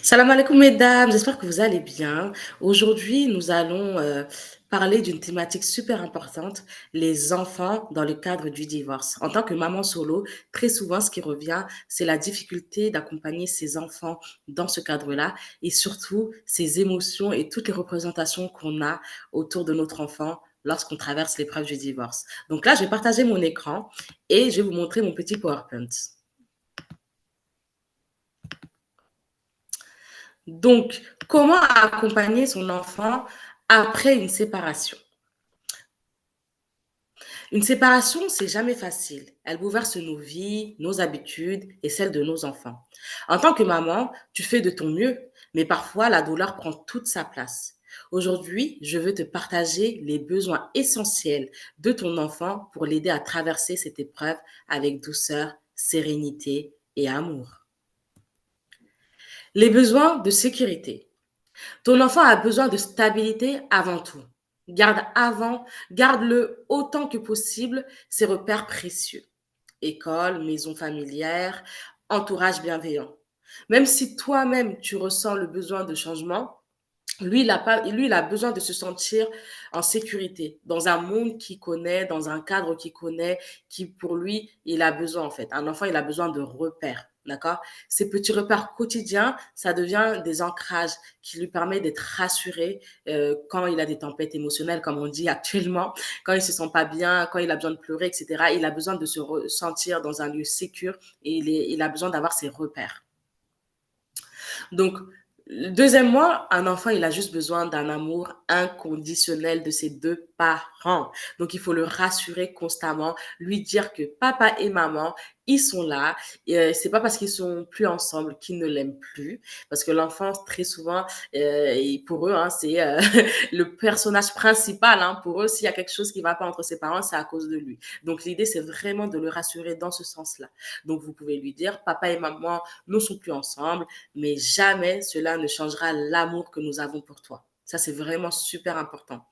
Salam alaikum mesdames, j'espère que vous allez bien. Aujourd'hui, nous allons parler d'une thématique super importante, les enfants dans le cadre du divorce. En tant que maman solo, très souvent, ce qui revient, c'est la difficulté d'accompagner ses enfants dans ce cadre-là et surtout ses émotions et toutes les représentations qu'on a autour de notre enfant lorsqu'on traverse l'épreuve du divorce. Donc là, je vais partager mon écran et je vais vous montrer mon petit PowerPoint. Donc, comment accompagner son enfant après une séparation? Une séparation, c'est jamais facile. Elle bouleverse nos vies, nos habitudes et celles de nos enfants. En tant que maman, tu fais de ton mieux, mais parfois la douleur prend toute sa place. Aujourd'hui, je veux te partager les besoins essentiels de ton enfant pour l'aider à traverser cette épreuve avec douceur, sérénité et amour. Les besoins de sécurité. Ton enfant a besoin de stabilité avant tout. Garde-le autant que possible ses repères précieux. École, maison familière, entourage bienveillant. Même si toi-même tu ressens le besoin de changement, lui, il a besoin de se sentir en sécurité, dans un monde qu'il connaît, dans un cadre qu'il connaît, qui pour lui, il a besoin en fait. Un enfant, il a besoin de repères, d'accord? Ces petits repères quotidiens, ça devient des ancrages qui lui permettent d'être rassuré quand il a des tempêtes émotionnelles, comme on dit actuellement, quand il se sent pas bien, quand il a besoin de pleurer, etc. Il a besoin de se sentir dans un lieu sécur et il a besoin d'avoir ses repères. Donc, deuxièmement, un enfant, il a juste besoin d'un amour inconditionnel de ses deux parents. Donc, il faut le rassurer constamment, lui dire que papa et maman, ils sont là. Et, c'est pas parce qu'ils sont plus ensemble qu'ils ne l'aiment plus. Parce que l'enfant, très souvent, et pour eux, hein, c'est le personnage principal. Hein, pour eux, s'il y a quelque chose qui va pas entre ses parents, c'est à cause de lui. Donc, l'idée, c'est vraiment de le rassurer dans ce sens-là. Donc, vous pouvez lui dire, papa et maman ne sont plus ensemble, mais jamais cela ne changera l'amour que nous avons pour toi. Ça, c'est vraiment super important.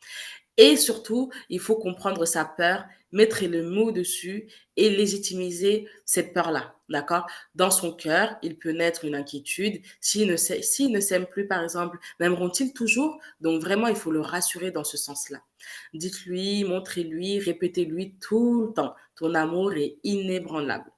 Et surtout, il faut comprendre sa peur, mettre le mot dessus et légitimiser cette peur-là, d'accord? Dans son cœur, il peut naître une inquiétude. S'il ne s'aime plus, par exemple, m'aimeront-ils toujours? Donc vraiment, il faut le rassurer dans ce sens-là. Dites-lui, montrez-lui, répétez-lui tout le temps. Ton amour est inébranlable.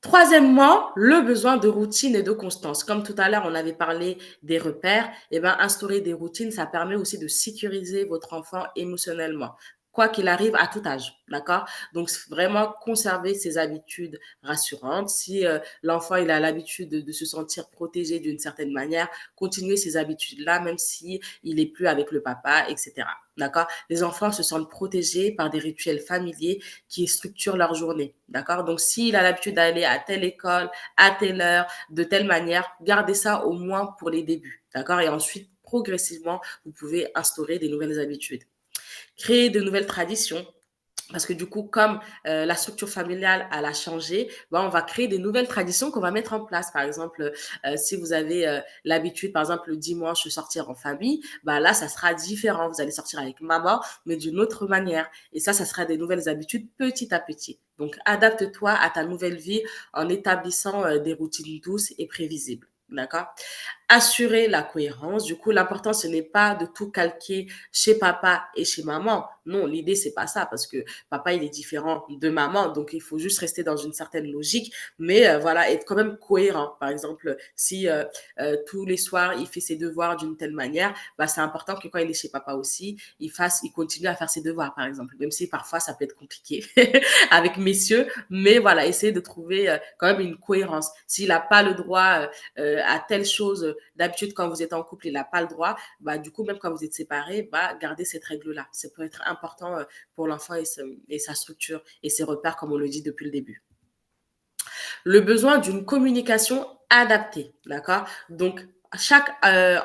Troisièmement, le besoin de routine et de constance. Comme tout à l'heure, on avait parlé des repères, et ben, instaurer des routines, ça permet aussi de sécuriser votre enfant émotionnellement, quoi qu'il arrive à tout âge, d'accord? Donc, vraiment conserver ses habitudes rassurantes. Si l'enfant il a l'habitude de se sentir protégé d'une certaine manière, continuer ces habitudes-là, même si il est plus avec le papa, etc. D'accord? Les enfants se sentent protégés par des rituels familiers qui structurent leur journée. D'accord? Donc, s'il a l'habitude d'aller à telle école, à telle heure, de telle manière, gardez ça au moins pour les débuts. D'accord? Et ensuite, progressivement, vous pouvez instaurer des nouvelles habitudes. Créer de nouvelles traditions. Parce que du coup, comme la structure familiale, elle a changé, ben, on va créer des nouvelles traditions qu'on va mettre en place. Par exemple, si vous avez l'habitude, par exemple, le dimanche de sortir en famille, ben là, ça sera différent. Vous allez sortir avec maman, mais d'une autre manière. Et ça sera des nouvelles habitudes petit à petit. Donc, adapte-toi à ta nouvelle vie en établissant des routines douces et prévisibles. D'accord? Assurer la cohérence. Du coup, l'important, ce n'est pas de tout calquer chez papa et chez maman. Non, l'idée, c'est pas ça parce que papa, il est différent de maman. Donc, il faut juste rester dans une certaine logique, mais voilà, être quand même cohérent. Par exemple, si tous les soirs, il fait ses devoirs d'une telle manière, bah, c'est important que quand il est chez papa aussi, il continue à faire ses devoirs, par exemple. Même si parfois, ça peut être compliqué avec messieurs, mais voilà, essayer de trouver quand même une cohérence. S'il n'a pas le droit à telle chose, d'habitude, quand vous êtes en couple, il n'a pas le droit, bah, du coup, même quand vous êtes séparés, bah, gardez cette règle-là. Ça peut être important pour l'enfant et sa structure et ses repères, comme on le dit depuis le début. Le besoin d'une communication adaptée, d'accord? Donc, chaque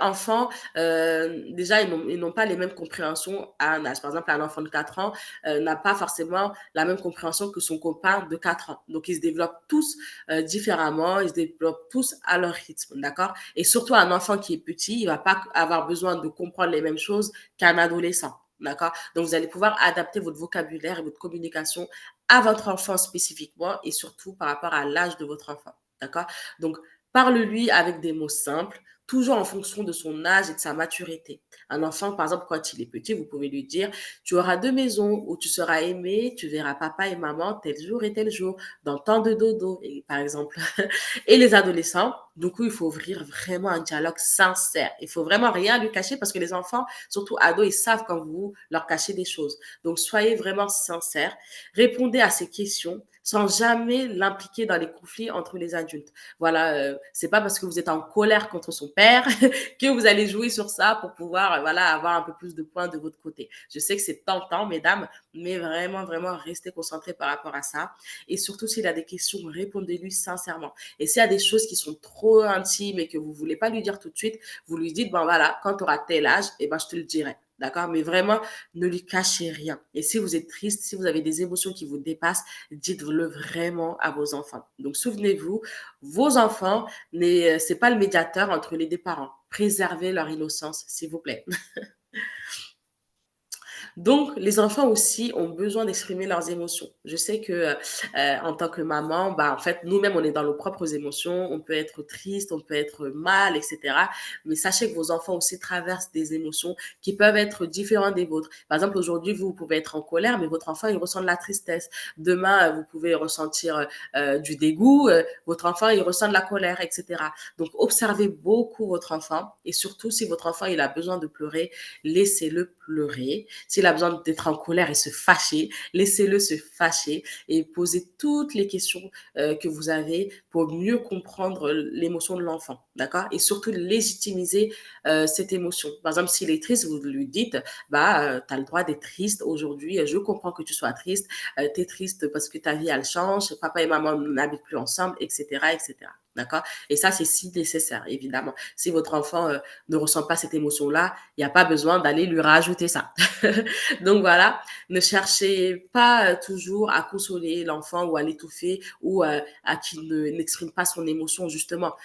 enfant, déjà, ils n'ont pas les mêmes compréhensions à un âge. Par exemple, un enfant de 4 ans n'a pas forcément la même compréhension que son copain de 4 ans. Donc, ils se développent tous différemment, ils se développent tous à leur rythme, d'accord? Et surtout, un enfant qui est petit, il va pas avoir besoin de comprendre les mêmes choses qu'un adolescent. D'accord? Donc, vous allez pouvoir adapter votre vocabulaire et votre communication à votre enfant spécifiquement et surtout par rapport à l'âge de votre enfant. D'accord? Donc, Parle-lui avec des mots simples, toujours en fonction de son âge et de sa maturité. Un enfant, par exemple, quand il est petit, vous pouvez lui dire, tu auras deux maisons où tu seras aimé, tu verras papa et maman tel jour et tel jour, dans temps de dodo, et, par exemple. Et les adolescents, du coup, il faut ouvrir vraiment un dialogue sincère. Il faut vraiment rien lui cacher parce que les enfants, surtout ados, ils savent quand vous leur cachez des choses. Donc, soyez vraiment sincères. Répondez à ces questions sans jamais l'impliquer dans les conflits entre les adultes. Voilà, c'est pas parce que vous êtes en colère contre son père que vous allez jouer sur ça pour pouvoir, voilà, avoir un peu plus de points de votre côté. Je sais que c'est tentant, mesdames, mais vraiment, vraiment, restez concentrés par rapport à ça. Et surtout, s'il a des questions, répondez-lui sincèrement. Et s'il y a des choses qui sont trop intimes et que vous voulez pas lui dire tout de suite, vous lui dites, bon voilà, quand tu auras tel âge, eh ben, je te le dirai. D'accord? Mais vraiment, ne lui cachez rien. Et si vous êtes triste, si vous avez des émotions qui vous dépassent, dites-le vraiment à vos enfants. Donc, souvenez-vous, vos enfants, c'est pas le médiateur entre les deux parents. Préservez leur innocence, s'il vous plaît. Donc, les enfants aussi ont besoin d'exprimer leurs émotions. Je sais que en tant que maman, bah, en fait, nous-mêmes, on est dans nos propres émotions. On peut être triste, on peut être mal, etc. Mais sachez que vos enfants aussi traversent des émotions qui peuvent être différentes des vôtres. Par exemple, aujourd'hui, vous pouvez être en colère, mais votre enfant, il ressent de la tristesse. Demain, vous pouvez ressentir du dégoût. Votre enfant, il ressent de la colère, etc. Donc, observez beaucoup votre enfant et surtout, si votre enfant, il a besoin de pleurer, laissez-le pleurer. S'il a besoin d'être en colère et se fâcher, laissez-le se fâcher et posez toutes les questions que vous avez pour mieux comprendre l'émotion de l'enfant, d'accord? Et surtout légitimiser cette émotion. Par exemple, s'il est triste, vous lui dites, bah, tu as le droit d'être triste aujourd'hui, je comprends que tu sois triste, tu es triste parce que ta vie, elle change, papa et maman n'habitent plus ensemble, etc., etc. D'accord? Et ça, c'est si nécessaire, évidemment. Si votre enfant ne ressent pas cette émotion-là, il n'y a pas besoin d'aller lui rajouter ça. Donc voilà, ne cherchez pas toujours à consoler l'enfant ou à l'étouffer ou à qu'il n'exprime pas son émotion, justement.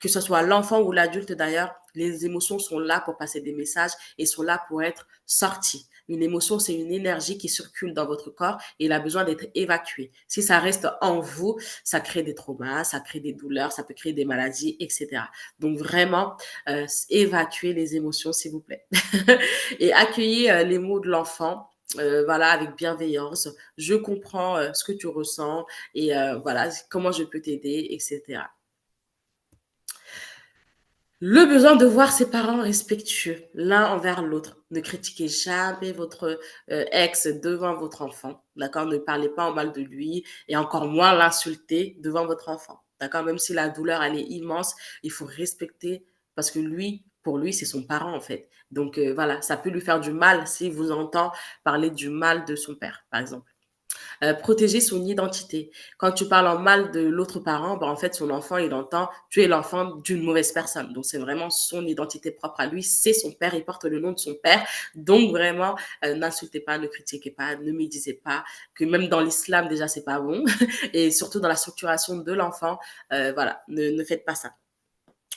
Que ce soit l'enfant ou l'adulte d'ailleurs, les émotions sont là pour passer des messages et sont là pour être sorties. Une émotion, c'est une énergie qui circule dans votre corps et elle a besoin d'être évacuée. Si ça reste en vous, ça crée des traumas, ça crée des douleurs, ça peut créer des maladies, etc. Donc vraiment, évacuez les émotions, s'il vous plaît. Et accueillez les mots de l'enfant. Voilà, avec bienveillance. Je comprends ce que tu ressens et voilà, comment je peux t'aider, etc. Le besoin de voir ses parents respectueux l'un envers l'autre. Ne critiquez jamais votre ex devant votre enfant, d'accord? Ne parlez pas en mal de lui et encore moins l'insulter devant votre enfant, d'accord? Même si la douleur, elle est immense, il faut respecter parce que lui, pour lui, c'est son parent en fait. Donc voilà, ça peut lui faire du mal s'il vous entend parler du mal de son père, par exemple. Protéger son identité. Quand tu parles en mal de l'autre parent, ben, en fait, son enfant, il entend tu es l'enfant d'une mauvaise personne. Donc, c'est vraiment son identité propre à lui. C'est son père, il porte le nom de son père. Donc, vraiment, n'insultez pas, ne critiquez pas, ne médisez pas, que même dans l'islam, déjà, c'est pas bon. Et surtout dans la structuration de l'enfant, voilà, ne faites pas ça.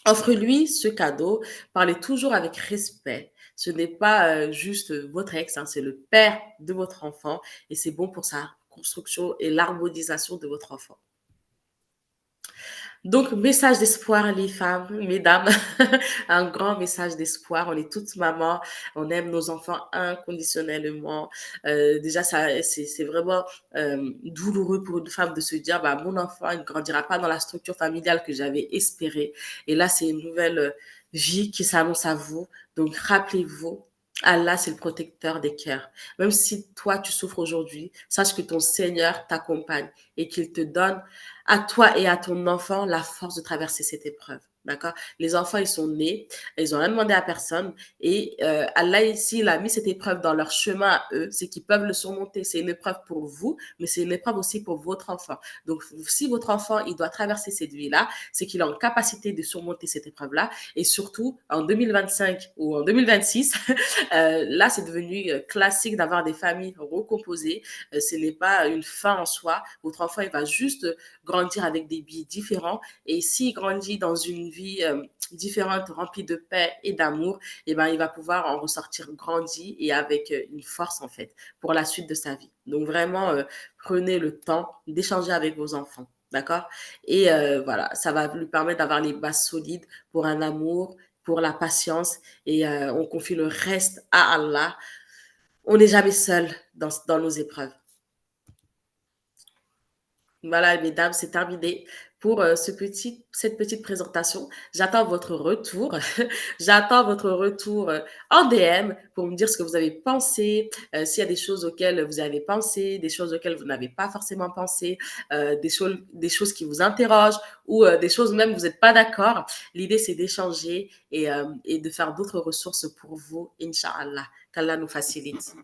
Offre-lui ce cadeau, parlez toujours avec respect. Ce n'est pas juste votre ex, hein, c'est le père de votre enfant et c'est bon pour sa construction et l'harmonisation de votre enfant. Donc, message d'espoir, les femmes, mesdames, un grand message d'espoir. On est toutes mamans, on aime nos enfants inconditionnellement. Déjà, ça, c'est vraiment douloureux pour une femme de se dire, bah, mon enfant, il ne grandira pas dans la structure familiale que j'avais espérée. Et là, c'est une nouvelle vie qui s'annonce à vous. Donc, rappelez-vous, Allah, c'est le protecteur des cœurs. Même si toi, tu souffres aujourd'hui, sache que ton Seigneur t'accompagne et qu'il te donne à toi et à ton enfant la force de traverser cette épreuve. D'accord? Les enfants, ils sont nés, ils ont rien demandé à personne et Allah, s'il a mis cette épreuve dans leur chemin à eux, c'est qu'ils peuvent le surmonter. C'est une épreuve pour vous, mais c'est une épreuve aussi pour votre enfant. Donc, si votre enfant, il doit traverser cette vie-là, c'est qu'il est en capacité de surmonter cette épreuve-là et surtout, en 2025 ou en 2026, là, c'est devenu classique d'avoir des familles recomposées. Ce n'est pas une fin en soi. Votre enfant, il va juste grandir avec des billes différents. Et s'il grandit dans une vie différente, remplie de paix et d'amour, eh ben, il va pouvoir en ressortir grandi et avec une force, en fait, pour la suite de sa vie. Donc, vraiment, prenez le temps d'échanger avec vos enfants. d'accord? Et voilà, ça va lui permettre d'avoir les bases solides pour un amour, pour la patience et on confie le reste à Allah. On n'est jamais seul dans nos épreuves. Voilà, mesdames, c'est terminé pour cette petite présentation. J'attends votre retour. J'attends votre retour en DM pour me dire ce que vous avez pensé, s'il y a des choses auxquelles vous avez pensé, des choses auxquelles vous n'avez pas forcément pensé, des choses qui vous interrogent ou des choses même où vous n'êtes pas d'accord. L'idée, c'est d'échanger et de faire d'autres ressources pour vous, Inch'Allah. Qu'Allah nous facilite.